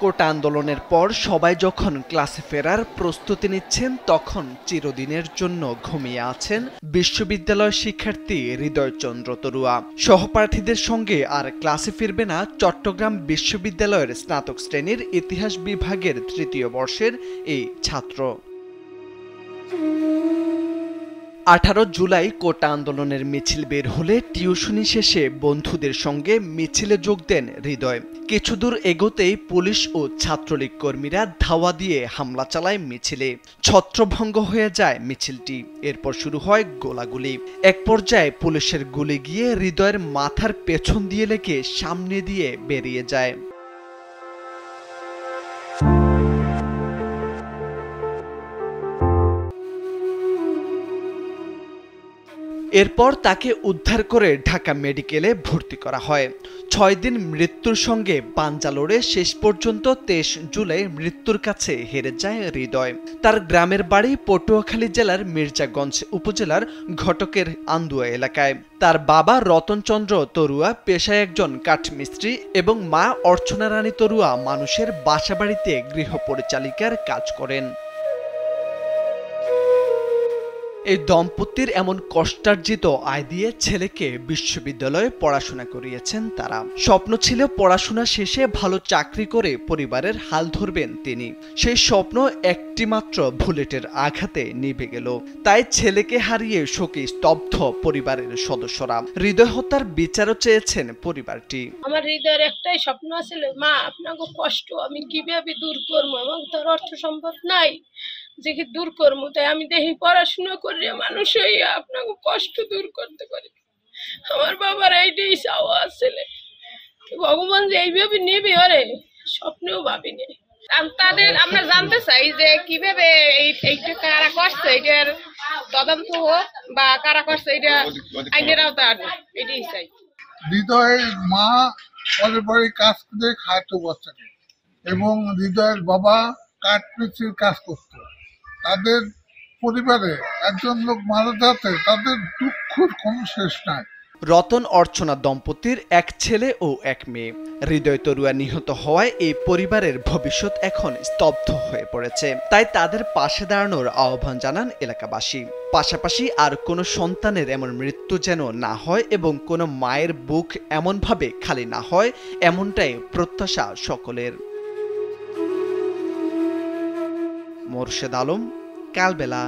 কোটা আন্দোলনের পর সবাই যখন ক্লাসে ফেরার প্রস্তুতি নিচ্ছেন, তখন চিরদিনের জন্য ঘুমিয়ে আছেন বিশ্ববিদ্যালয় শিক্ষার্থী হৃদয়চন্দ্র তরুয়া। সহপাঠীদের সঙ্গে আর ক্লাসে ফিরবে না চট্টগ্রাম বিশ্ববিদ্যালয়ের স্নাতক শ্রেণীর ইতিহাস বিভাগের তৃতীয় বর্ষের এই ছাত্র। 18 জুলাই কোটা আন্দোলনের মিছিল বের হলে টিউশনি শেষে বন্ধুদের সঙ্গে মিছিলে যোগ দেন হৃদয়। কিছু দূর এগোতেই পুলিশ ও ছাত্রলীগ কর্মীরা ধাওয়া দিয়ে হামলা চালায় মিছিলে। ছত্রভঙ্গ হয়ে যায় মিছিলটি। এরপর শুরু হয় গোলাগুলি। এক পর্যায়ে পুলিশের গুলি গিয়ে হৃদয়ের মাথার পেছন দিয়ে লেগে সামনে দিয়ে বেরিয়ে যায়। এরপর তাকে উদ্ধার করে ঢাকা মেডিকেলে ভর্তি করা হয়। 6 দিন মৃত্যুর সঙ্গে পাঞ্জা লড়ে শেষ পর্যন্ত 23 জুলাই মৃত্যুর কাছে হেরে যায় হৃদয়। তার গ্রামের বাড়ি পটুয়াখালী জেলার মির্জাগঞ্জ উপজেলার ঘটকের আন্দুয়া এলাকায়। তার বাবা রতনচন্দ্র তরুয়া পেশায় একজন কাঠমিস্ত্রি এবং মা অর্চনা রানী তরুয়া মানুষের বাসাবাড়িতে গৃহ পরিচালিকার কাজ করেন। এই দম্পতির এমন কষ্টার্জিত আয় দিয়ে ছেলেকে বিশ্ববিদ্যালয়ে পড়াশোনা করিয়েছেন তারা। স্বপ্ন ছিল পড়াশোনা শেষে ভালো চাকরি করে পরিবারের হাল ধরবেন তিনি। সেই স্বপ্ন একটি মাত্র বুলেটের আঘাতে নিভে গেল। তাই ছেলেকে হারিয়ে শোকে স্তব্ধ পরিবারের সদস্যরা। হৃদয় হত্যার বিচারও চেয়েছেন পরিবারটি। আমার হৃদয়ের একটাই স্বপ্ন ছিল, মা আপনাকে কষ্ট আমি কিভাবে দূর করবো, এবং তার অর্থ সম্পদ নাই যে কি দূর করবো। তাই আমি দেখি পড়াশোনা করে মানুষ হইয়া আপনাকে কষ্ট দূর করতে পারি। আমার বাবার এইটাই চাওয়া ছিল, ভগবান যে এইভাবে নেবে ওরে স্বপ্নেও ভাবিনি। তাদের আমরা জানতে চাই যে কিভাবে এইটা কারা করছে, এটার তদন্ত হোক বা কারা করছে এটা আইনের আওতায় আনবে, এটাই চাই। হৃদয়ের মা পরে পরে কাজ করে খাওয়াতো বাচ্চাকে, এবং হৃদয়ের বাবা কাঠমিস্ত্রির কাজ করত। তাদের পরিবারে একজন লোক মারা যাতে তাদের দুঃখের কোনো শেষ নাই। রতন অর্চনা দম্পতির এক ছেলে ও এক মেয়ে। হৃদয় তরুয়া নিহত হওয়ায় এই পরিবারের ভবিষ্যৎ এখন স্তব্ধ হয়ে পড়েছে। তাই তাদের পাশে দাঁড়ানোর আহ্বান জানান এলাকাবাসী। পাশাপাশি আর কোনো সন্তানের এমন মৃত্যু যেন না হয় এবং কোনো মায়ের বুক এমনভাবে খালি না হয়, এমনটাই প্রত্যাশা সকলের। মোরশেদ আলম, কালবেলা।